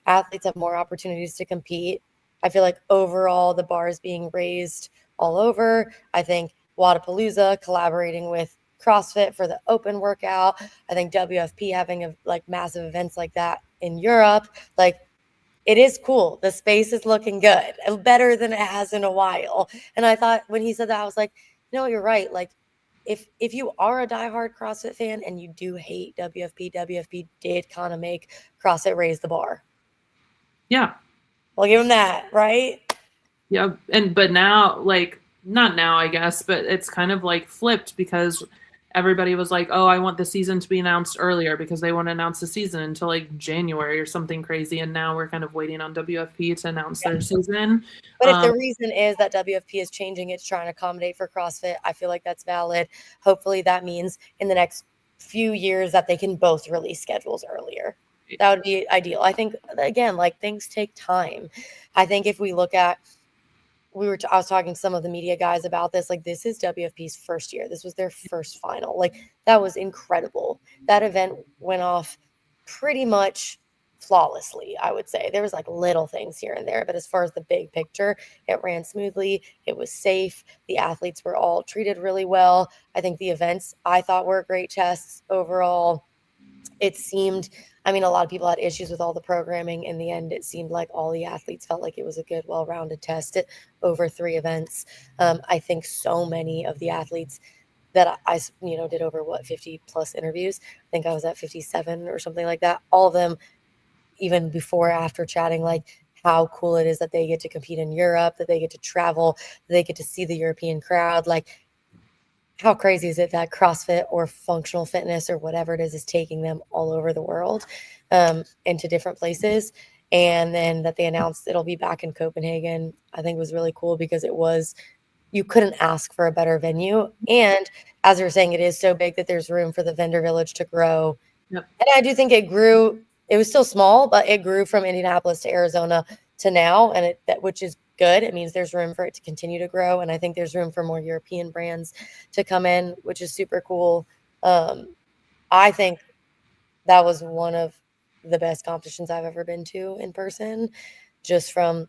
Athletes have more opportunities to compete. I feel like overall the bar is being raised all over. I think Wodapalooza collaborating with CrossFit for the open workout. I think WFP having like massive events like that in Europe. Like it is cool. The space is looking good, better than it has in a while. And I thought when he said that, I was like, you're right. Like if you are a diehard CrossFit fan and you do hate WFP did kind of make CrossFit raise the bar. Yeah. I'll give him that, right? Yeah. But now, like, not now, I guess, but it's kind of like flipped because everybody was like, oh, I want the season to be announced earlier because they want to announce the season until like January or something crazy. And now we're kind of waiting on WFP to announce their season. But if the reason is that WFP is changing, it's trying to accommodate for CrossFit, I feel like that's valid. Hopefully that means in the next few years that they can both release schedules earlier. That would be ideal. I think, again, like things take time. I think if we look at, I was talking to some of the media guys about this, like this is WFP's first year. This was their first final. Like that was incredible. That event went off pretty much flawlessly, I would say. There was like little things here and there, but as far as the big picture, it ran smoothly. It was safe. The athletes were all treated really well. I think the events I thought were great tests overall. It seemed, I mean, a lot of people had issues with all the programming. In the end, it seemed like all the athletes felt like it was a good, well-rounded test over 3 events. I think so many of the athletes that I did over 50 plus interviews. I think I was at 57 or something like that. All of them, even before, after chatting, like how cool it is that they get to compete in Europe, that they get to travel, that they get to see the European crowd. Like, how crazy is it that CrossFit or functional fitness or whatever it is taking them all over the world, into different places. And then that they announced it'll be back in Copenhagen, I think was really cool because you couldn't ask for a better venue. And as you're saying, it is so big that there's room for the vendor village to grow. Yep. And I do think it grew. It was still small, but it grew from Indianapolis to Arizona to now, and which is good. It means there's room for it to continue to grow, and I think there's room for more European brands to come in, which is super cool. I think that was one of the best competitions I've ever been to in person, just from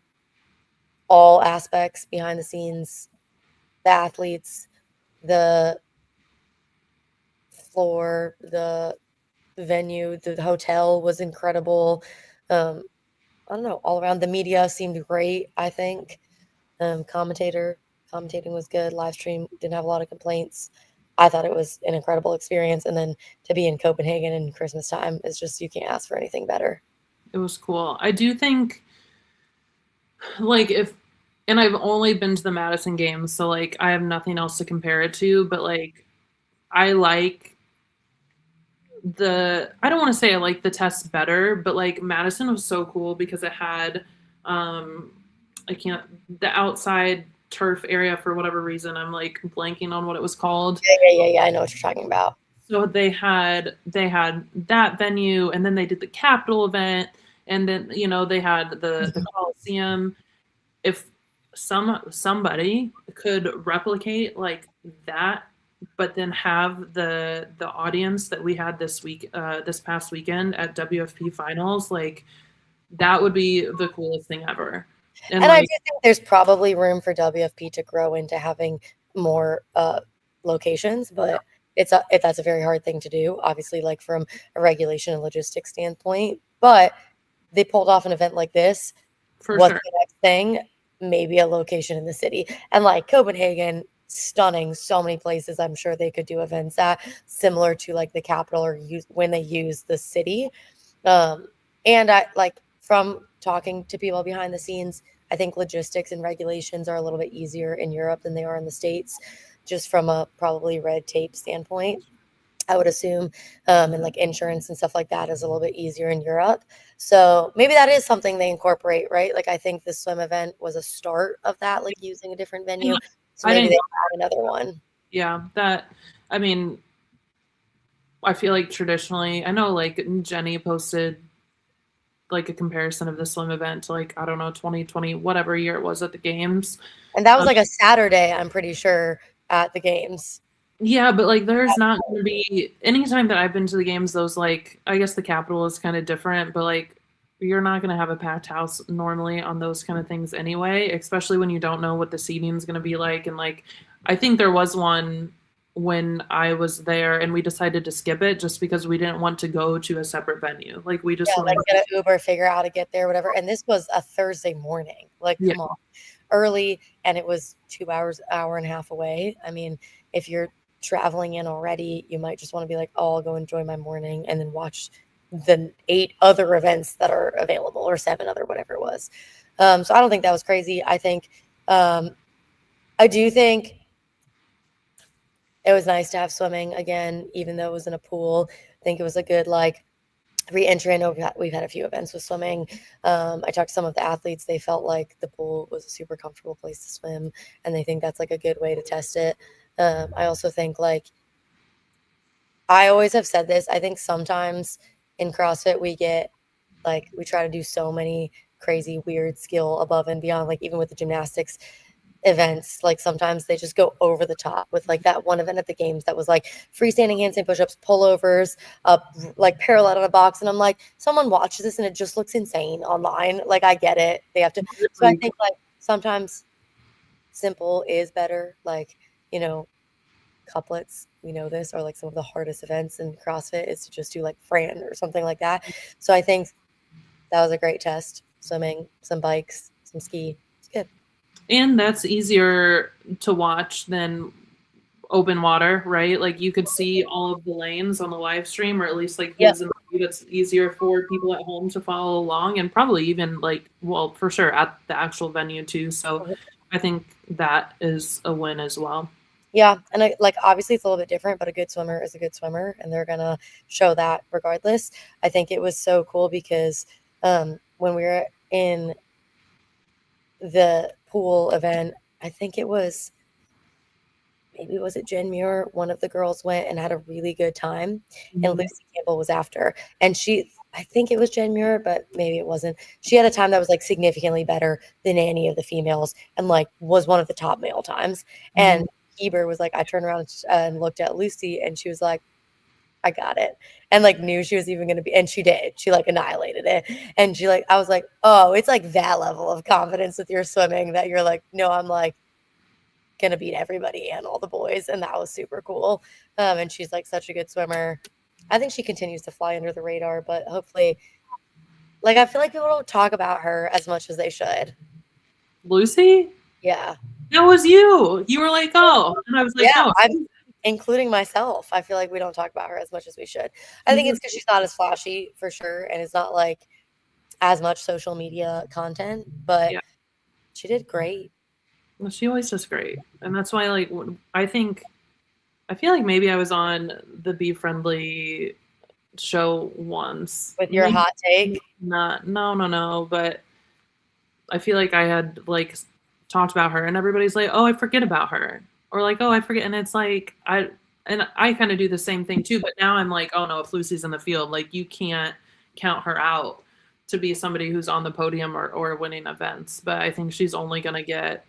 all aspects, behind the scenes, the athletes, the floor, the venue, the hotel was incredible. I don't know, all around the media seemed great, I think. Commentating was good. Live stream didn't have a lot of complaints. I thought it was an incredible experience. And then to be in Copenhagen in Christmas time is just, you can't ask for anything better. It was cool. I do think, like, and I've only been to the Madison games, so like I have nothing else to compare it to, but like I like I don't want to say I like the tests better, but like Madison was so cool because it had the outside turf area, for whatever reason. I'm like blanking on what it was called. Yeah. I know what you're talking about. So they had that venue, and then they did the Capitol event, and then they had the Coliseum. If somebody could replicate like that, but then have the audience that we had this past weekend at WFP finals, like that would be the coolest thing ever. And I do think there's probably room for WFP to grow into having more locations, but that's a very hard thing to do, obviously, like from a regulation and logistics standpoint. But they pulled off an event like this. What's the next thing? Maybe a location in the city. And like Copenhagen, stunning. So many places I'm sure they could do events at, similar to like the Capitol or when they use the city. And I like, from talking to people behind the scenes, I think logistics and regulations are a little bit easier in Europe than they are in the States, just from a probably red tape standpoint, I would assume. And like insurance and stuff like that is a little bit easier in Europe. So maybe that is something they incorporate, right? Like I think the swim event was a start of that, like using a different venue. So maybe they add another one. Yeah, I mean, I feel like traditionally, I know like Jenny posted like a comparison of the swim event to like, I don't know, 2020, whatever year it was at the games. And that was like a Saturday, I'm pretty sure, at the games. Yeah, but like there's not going to be, anytime that I've been to the games, those like, I guess the Capitol is kind of different, but like you're not going to have a packed house normally on those kind of things anyway, especially when you don't know what the seating is going to be like. And like, I think there was one when I was there and we decided to skip it just because we didn't want to go to a separate venue. Like we just wanted to get an Uber, figure out how to get there, whatever. And this was a Thursday morning, like, come on, early. And it was 2 hours, hour and a half away. I mean, if you're traveling in already, you might just want to be like, oh, I'll go enjoy my morning and then watch the 8 other events that are available, or 7 other, whatever it was. So I don't think that was crazy. I think, I do think it was nice to have swimming again, even though it was in a pool. I think it was a good like re-entry. I know we've had a few events with swimming. I talked to some of the athletes. They felt like the pool was a super comfortable place to swim, and they think that's like a good way to test it. I also think, like, I always have said this, I think sometimes in CrossFit we try to do so many crazy, weird skill above and beyond, like even with the gymnastics. events, like sometimes they just go over the top with like that one event at the games that was like freestanding handstand push-ups, pullovers, like parallel on a box, and I'm like, someone watches this and it just looks insane online. Like I get it, they have to. So I think like sometimes simple is better. Like, you know, couplets, we know this, are like some of the hardest events in CrossFit is to just do like Fran or something like that. So I think that was a great test. Swimming, some bikes, some ski. It's good. And that's easier to watch than open water, right? Like you could see all of the lanes on the live stream, or at least like Yep. who's in the lead. It's easier for people at home to follow along, and probably even like, well, for sure at the actual venue too. So I think that is a win as well. Yeah, and like obviously it's a little bit different, but a good swimmer is a good swimmer, and they're gonna show that regardless. I think it was so cool because when we were in the pool event, I think it was it Jen Muir, one of the girls went and had a really good time, and Lucy Campbell was after, and I think it was Jen Muir, but maybe it wasn't. She had a time that was like significantly better than any of the females, and like was one of the top male times. And Heber was like, I turned around and looked at Lucy, and she was like, I got it. And like knew she was even going to be, and she did. She like annihilated it. And she like, I was like, oh, it's like that level of confidence with your swimming that you're like, no, I'm like going to beat everybody and all the boys. And that was super cool. And she's like such a good swimmer. I think she continues to fly under the radar, but hopefully, like, I feel like people don't talk about her as much as they should. Lucy? Yeah. That was you. You were like, oh. And I was like, yeah, oh. Including myself. I feel like we don't talk about her as much as we should. I think it's because she's not as flashy for sure. And it's not like as much social media content, but she did great. Well, she always does great. And that's why, like, I feel like maybe I was on the B.Friendly show once. With your hot take? No. But I feel like I had, like, talked about her, and everybody's like, oh, I forget about her. Or, like, oh, I forget. And it's like, I kind of do the same thing, too. But now I'm like, oh, no, if Lucy's in the field, like, you can't count her out to be somebody who's on the podium or winning events. But I think she's only going to get.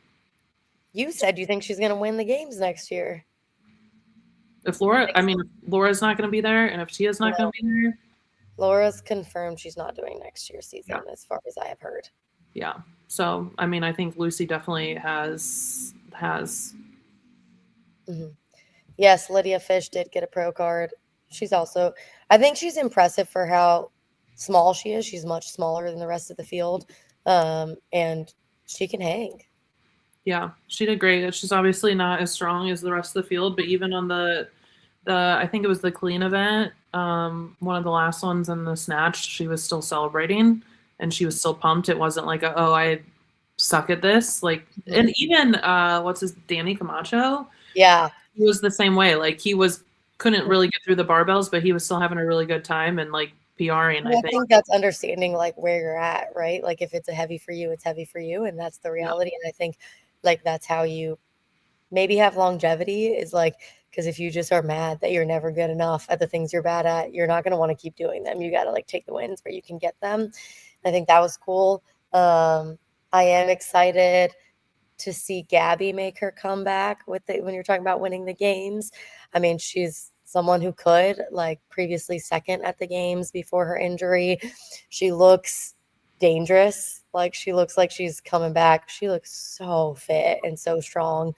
You said you think she's going to win the games next year. If Laura's not going to be there, and if Tia's not going to be there. Laura's confirmed she's not doing next year's season, as far as I have heard. Yeah. So, I mean, I think Lucy definitely has. Mm-hmm. Yes, Lydia Fish did get a pro card. I think she's impressive for how small she is. She's much smaller than the rest of the field, and she can hang. Yeah, she did great. She's obviously not as strong as the rest of the field, but even on the I think it was the clean event, one of the last ones in the snatch, she was still celebrating and she was still pumped. It wasn't like, oh, I suck at this. Like, and even Danny Camacho? Yeah. He was the same way. Like couldn't really get through the barbells, but he was still having a really good time and like PRing. I think that's understanding like where you're at, right? Like if it's a heavy for you, it's heavy for you. And that's the reality. And I think like that's how you maybe have longevity, is like, because if you just are mad that you're never good enough at the things you're bad at, you're not going to want to keep doing them. You got to like take the wins where you can get them. I think that was cool. I am excited to see Gabby make her comeback when you're talking about winning the games. I mean, she's someone who could, like, previously second at the games before her injury. She looks dangerous. Like, she looks like she's coming back. She looks so fit and so strong.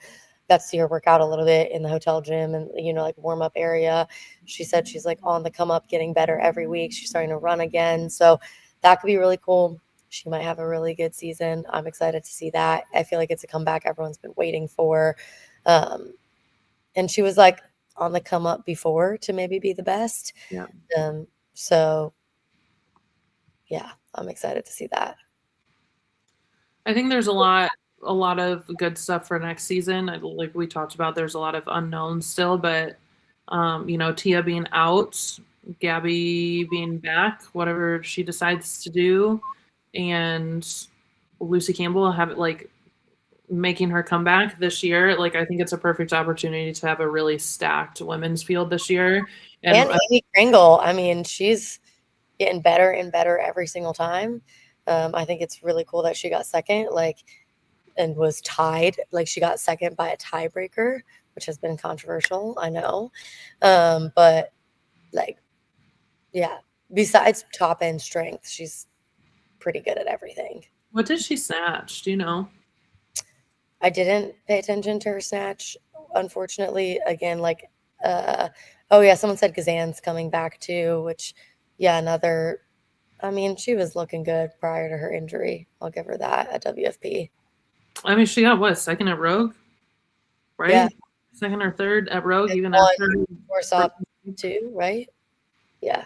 Got to see her work out a little bit in the hotel gym and, like warm-up area. She said she's like on the come up, getting better every week. She's starting to run again. So that could be really cool. She might have a really good season. I'm excited to see that. I feel like it's a comeback everyone's been waiting for. And she was like on the come up before to maybe be the best. Yeah. So yeah, I'm excited to see that. I think there's a lot of good stuff for next season. Like we talked about, there's a lot of unknowns still, but Tia being out, Gabby being back, whatever she decides to do, and Lucy Campbell making her comeback this year. Like, I think it's a perfect opportunity to have a really stacked women's field this year. And Amy Kringle, I mean, she's getting better and better every single time. I think it's really cool that she got second. Like, and was tied. Like she got second by a tiebreaker, which has been controversial, I know. But like, yeah, besides top end strength, she's pretty good at everything. What did she snatch? Do you know? I didn't pay attention to her snatch, unfortunately. Again, like, oh yeah, someone said Kazan's coming back too, which, yeah, another. I mean, she was looking good prior to her injury. I'll give her that at WFP. I mean, she got what, second at Rogue, right? Yeah. Second or third at Rogue, And even won after. Force up too, right? Yeah.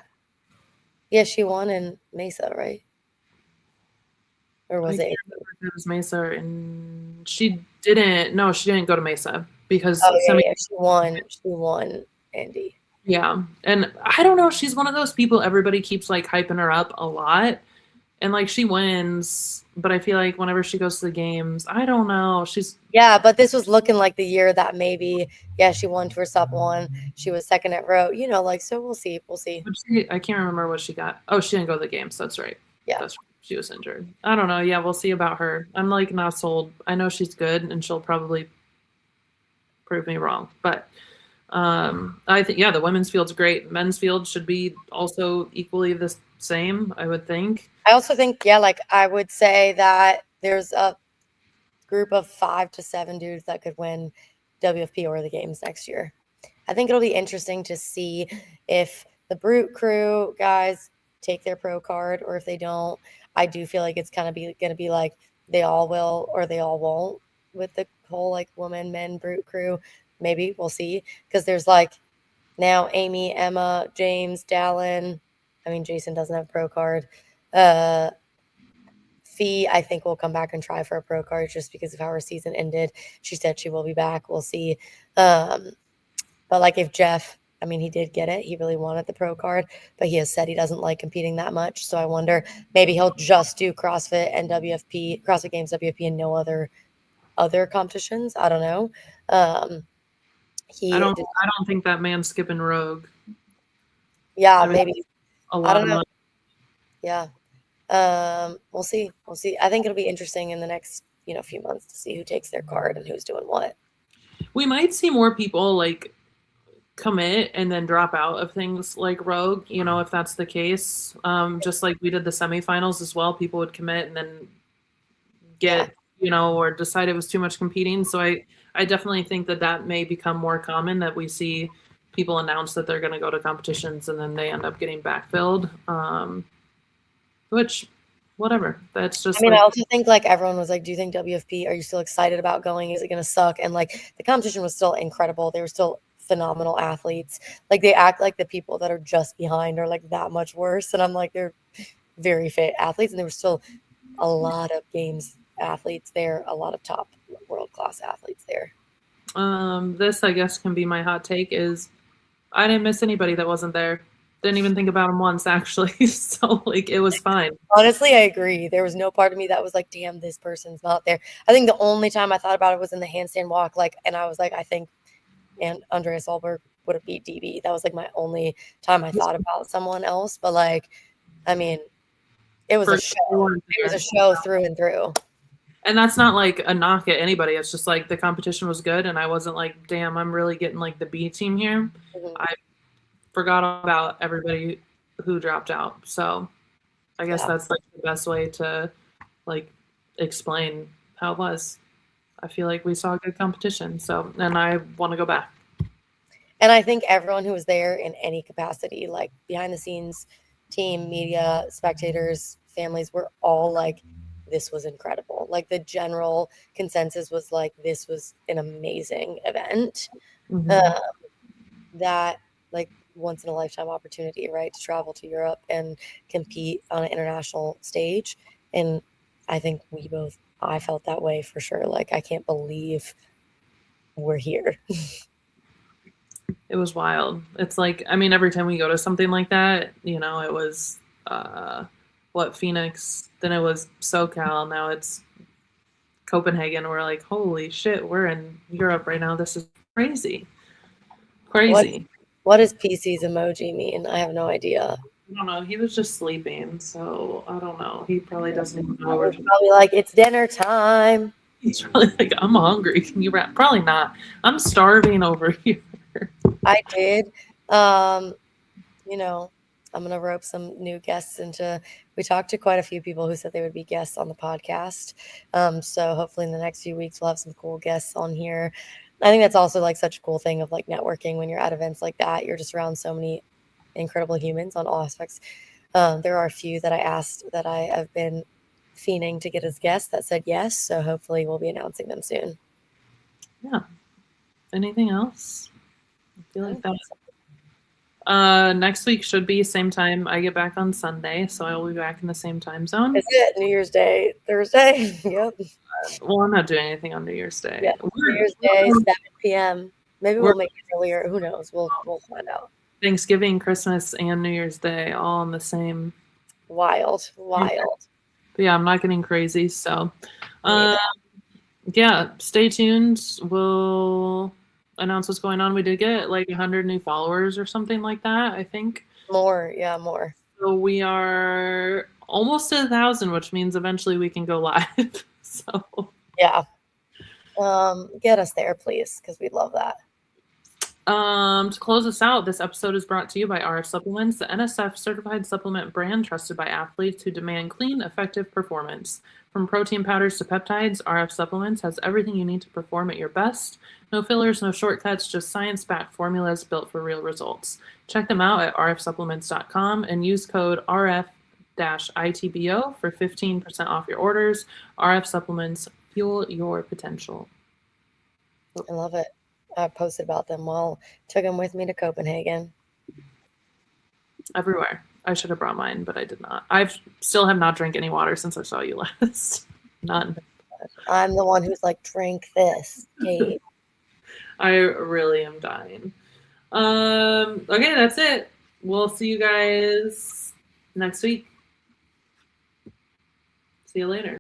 Yeah, she won in Mesa, right? Or was I it? can't remember if it was Mesa, and she didn't. No, she didn't go to Mesa because Oh yeah, she won. She won Indy. Yeah, and I don't know. She's one of those people everybody keeps like hyping her up a lot, and like she wins. But I feel like whenever she goes to the games, I don't know. She's Yeah, but this was looking like the year that maybe, yeah, she won Tour Stop 1. She was second at Row. You know, like, so we'll see. We'll see. I can't remember what she got. Oh, she didn't go to the games. That's right. Yeah. That's right. She was injured. I don't know. Yeah, we'll see about her. I'm like not sold. I know she's good, and she'll probably prove me wrong. But I think the women's field's great. Men's field should be also equally the same, I would think. I also think, yeah, like I would say that there's a group of 5 to 7 dudes that could win WFP or the games next year. I think it'll be interesting to see if the Brute crew guys take their pro card, or if they don't. I do feel like it's kind of going to be like they all will or they all won't with the whole like woman, men, Brute crew. Maybe we'll see, because there's like now Amy, Emma, James, Dallin. I mean, Jason doesn't have a pro card. Fee, I think, will come back and try for a pro card just because of how her season ended. She said she will be back. We'll see. But like if Jeff, I mean, he did get it. He really wanted the pro card, but he has said he doesn't like competing that much. So I wonder, maybe he'll just do CrossFit and WFP, CrossFit Games, WFP, and no other competitions. I don't know. I don't think that man's skipping Rogue. Yeah, I mean, maybe a lot of money. Yeah. We'll see. I think it'll be interesting in the next, few months to see who takes their card and who's doing what. We might see more people like commit and then drop out of things like Rogue, if that's the case. Just like we did the semifinals as well, people would commit and then get, or decide it was too much competing. So I definitely think that may become more common, that we see people announce that they're going to go to competitions and then they end up getting backfilled. Which, whatever. That's just. I mean, I also think like everyone was like, "Do you think WFP? Are you still excited about going? Is it going to suck?" And like the competition was still incredible. They were still phenomenal athletes. Like they act like the people that are just behind are like that much worse. And I'm like, they're very fit athletes, and there were still a lot of games athletes there, a lot of top world class athletes there. This, I guess, can be my hot take is I didn't miss anybody that wasn't there. Didn't even think about them once, actually. So like it was fine. Honestly, I agree. There was no part of me that was like, damn, this person's not there. I think the only time I thought about it was in the handstand walk, and I was like, I think Andreas Olberg would have beat DB. That was like my only time I thought about someone else. But like, I mean, it was a show. It was a show through and through. And that's not like a knock at anybody. It's just like the competition was good, and I wasn't like, damn, I'm really getting like the B team here. Mm-hmm. I forgot about everybody who dropped out. So I guess that's like the best way to like explain how it was. I feel like we saw a good competition. So, and I want to go back. And I think everyone who was there in any capacity, like behind the scenes, team, media, spectators, families, were all like, this was incredible. Like the general consensus was like, this was an amazing event. Mm-hmm. That like once in a lifetime opportunity, right? To travel to Europe and compete on an international stage. And I think I felt that way for sure. Like, I can't believe we're here. It was wild. It's like, I mean, every time we go to something like that, it was Phoenix, then it was SoCal, now it's Copenhagen. We're like, holy shit, we're in Europe right now. This is crazy. What does PC's emoji mean? I have no idea. I don't know. He was just sleeping, so I don't know. He probably doesn't even know. We're probably like, it's dinner time. He's probably like, I'm hungry. Can you wrap? Probably not. I'm starving over here. I did. You know, I'm gonna rope some new guests into. We talked to quite a few people who said they would be guests on the podcast. So hopefully in the next few weeks we'll have some cool guests on here. I think that's also like such a cool thing of like networking when you're at events like that. You're just around so many incredible humans on all aspects. There are a few that I asked that I have been fiending to get as guests that said yes. So hopefully we'll be announcing them soon. Yeah. Anything else? I feel like that. Next week should be same time. I get back on Sunday, so I will be back in the same time zone. Is it New Year's Day, Thursday? Yep. Well, I'm not doing anything on New Year's Day. Yeah, New Year's Day, 7 p.m. Maybe we'll make it earlier. Who knows? We'll find out. Thanksgiving, Christmas, and New Year's Day all on the same. Wild. But yeah, I'm not getting crazy. So, yeah, stay tuned. We'll announce what's going on. We did get like 100 new followers or something like that, I think. More. Yeah, more. So we are almost to 1,000, which means eventually we can go live. So yeah, get us there, please, because we'd love that. To close us out, this episode is brought to you by RF Supplements, the NSF certified supplement brand trusted by athletes who demand clean, effective performance. From protein powders to peptides, RF Supplements has everything you need to perform at your best. No fillers, no shortcuts, just science-backed formulas built for real results. Check them out at rfsupplements.com and use code RF-ITBO for 15% off your orders. RF Supplements, fuel your potential. I love it. I posted about them took them with me to Copenhagen. Everywhere. I should have brought mine, but I did not. I still have not drank any water since I saw you last. None. I'm the one who's like, drink this, Kate. I really am dying. Okay, that's it. We'll see you guys next week. See you later.